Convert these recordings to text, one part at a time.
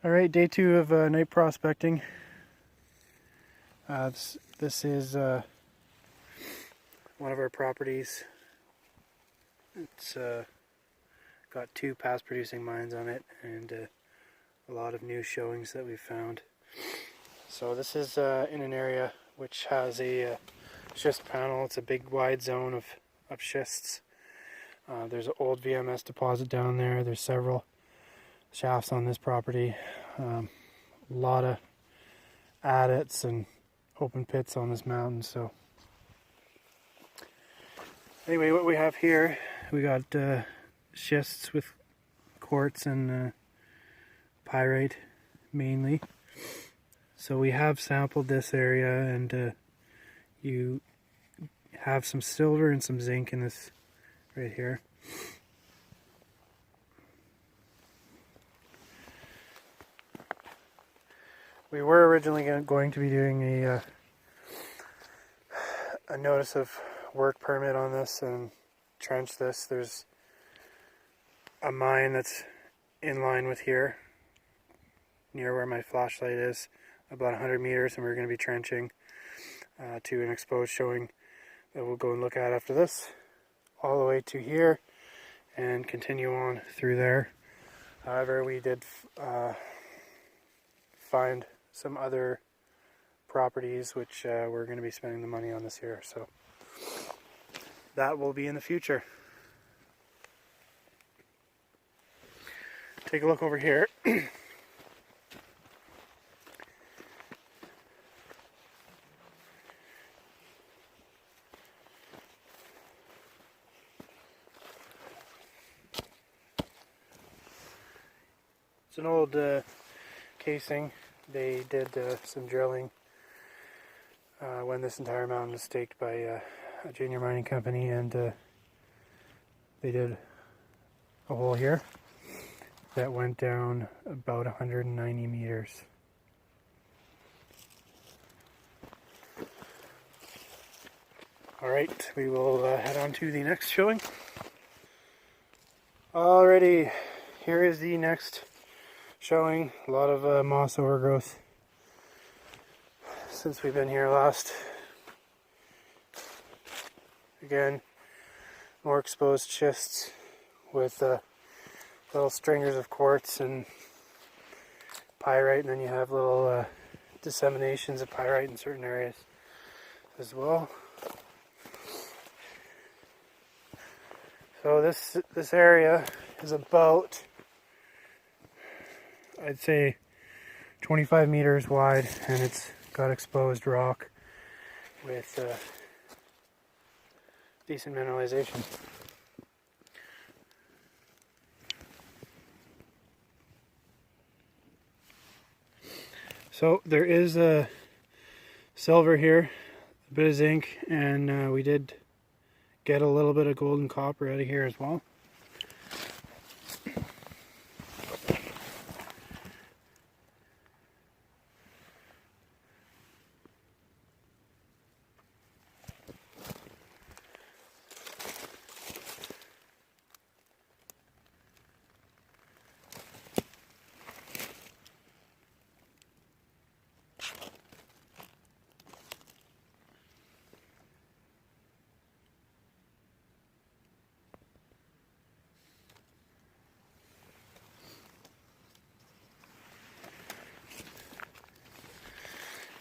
Alright, day 2 of night prospecting. This is one of our properties. It's got 2 past producing mines on it and a lot of new showings that we've found. So this is in an area which has a schist panel. It's a big wide zone of schists. There's an old VMS deposit down there. There's several shafts on this property. A lot of adits and open pits on this mountain. So anyway, what we have here, we got schists with quartz and pyrite mainly. So we have sampled this area, and you have some silver and some zinc in this right here. We were originally going to be doing a notice of work permit on this and trench this. There's a mine that's in line with here, near where my flashlight is, about 100 meters, and we're going to be trenching to an exposed showing that we'll go and look at after this, all the way to here and continue on through there. However, we did find some other properties which we're going to be spending the money on this year, so that will be in the future. Take a look over here. It's an old casing. They did some drilling when this entire mountain was staked by a junior mining company, and they did a hole here that went down about 190 meters. Alright, we will head on to the next showing. Alrighty, here is the next showing. A lot of moss overgrowth since we've been here last. Again, more exposed schists with little stringers of quartz and pyrite, and then you have little disseminations of pyrite in certain areas as well. So this area is about, I'd say, 25 meters wide, and it's got exposed rock with decent mineralization. So there is a silver here, a bit of zinc, and we did get a little bit of gold and copper out of here as well.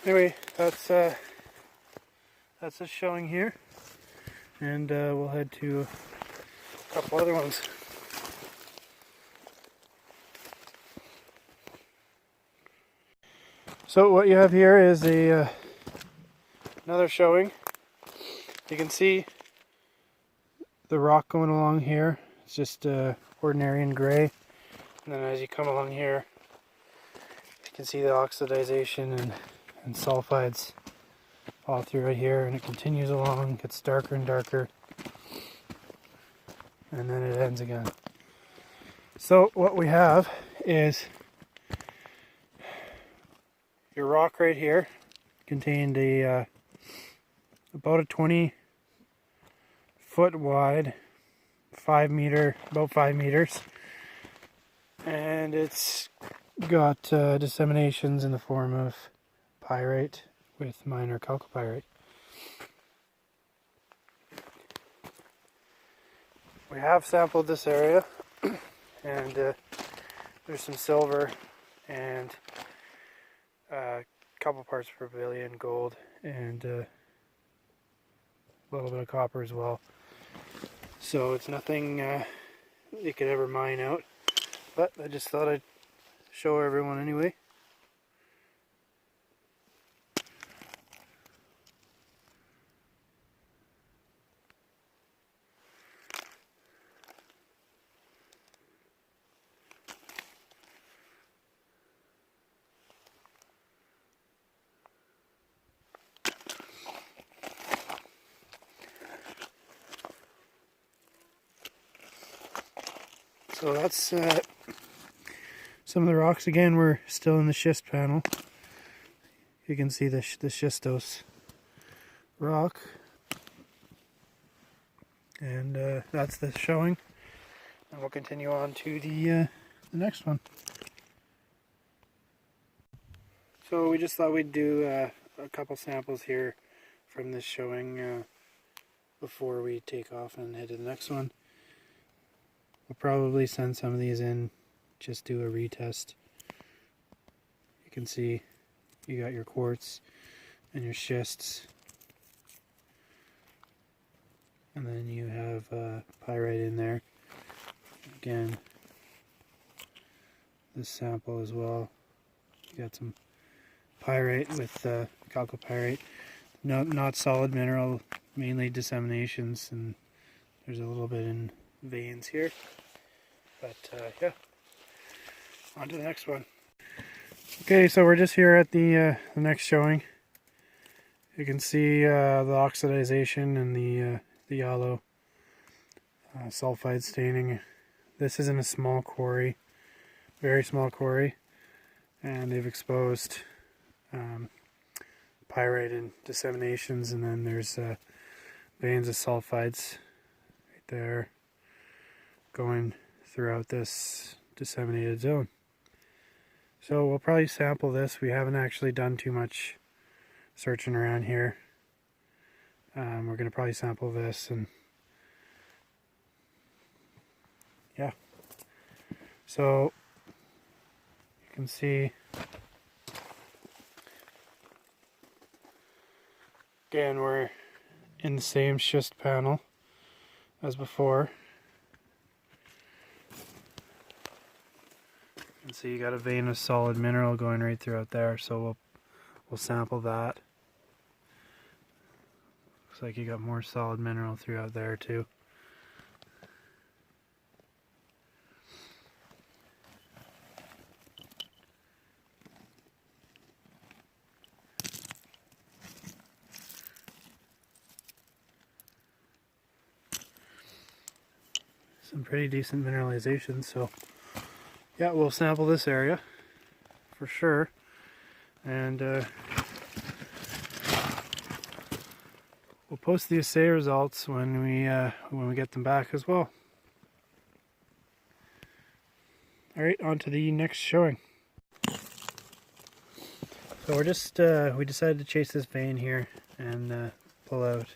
Anyway, that's a showing here, and we'll head to a couple other ones. So what you have here is another showing. You can see the rock going along here. It's just ordinary and gray, and then as you come along here, you can see the oxidization and sulfides all through right here, and it continues along, gets darker and darker, and then it ends again. So what we have is your rock right here contained a about a 20 foot wide, about 5 meters, and it's got disseminations in the form of pyrite with minor chalcopyrite. We have sampled this area, and there's some silver and a couple parts per billion gold, and a little bit of copper as well. So it's nothing you could ever mine out, but I just thought I'd show everyone anyway. So that's some of the rocks. Again, we're still in the schist panel. You can see the schistose rock, and that's the showing. And we'll continue on to the next one. So we just thought we'd do a couple samples here from this showing before we take off and head to the next one. We'll probably send some of these in, just do a retest. You can see you got your quartz and your schists, and then you have pyrite in there. Again, this sample as well, you got some pyrite with chalcopyrite. Not solid mineral, mainly disseminations, and there's a little bit in veins here. But yeah, on to the next one. Okay, so we're just here at the next showing. You can see the oxidization and the yellow sulfide staining. This is in a small quarry, very small quarry, and they've exposed pyrite and disseminations, and then there's veins of sulfides right there going throughout this disseminated zone. So we'll probably sample this. We haven't actually done too much searching around here. We're going to probably sample this, and yeah. So you can see again we're in the same schist panel as before. And so you got a vein of solid mineral going right throughout there, so we'll sample that. Looks like you got more solid mineral throughout there too. Some pretty decent mineralization, so yeah, we'll sample this area for sure, and we'll post the assay results when we get them back as well. All right, on to the next showing. So we're just we decided to chase this vein here and pull out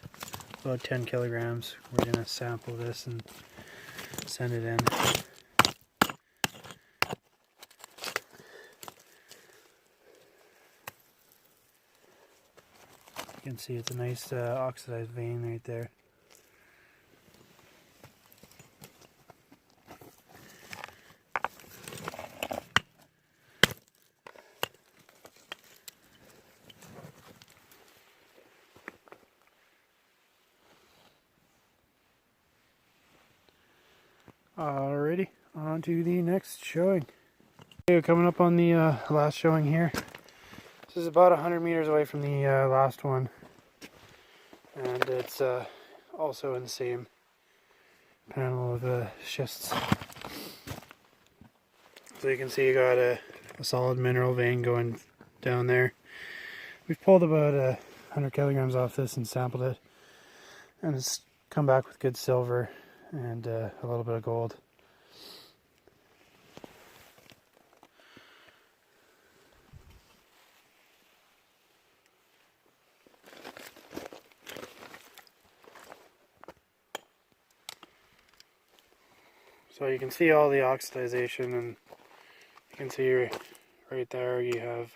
about 10 kilograms. We're gonna sample this and send it in. You can see it's a nice oxidized vein right there. Alrighty, on to the next showing. Okay, coming up on the last showing here. This is about 100 meters away from the last one, and it's also in the same panel of schists. So you can see you got a solid mineral vein going down there. We've pulled about 100 kilograms off this and sampled it, and it's come back with good silver and a little bit of gold. So you can see all the oxidization, and you can see right there you have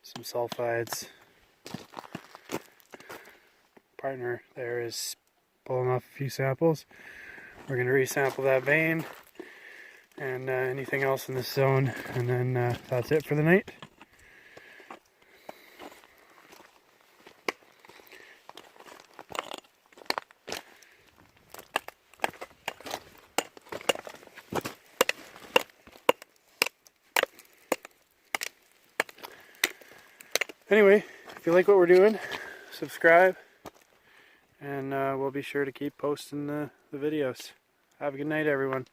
some sulfides. Partner there is pulling off a few samples. We're going to resample that vein and anything else in this zone, and then that's it for the night. Anyway, if you like what we're doing, subscribe, and we'll be sure to keep posting the videos. Have a good night, everyone.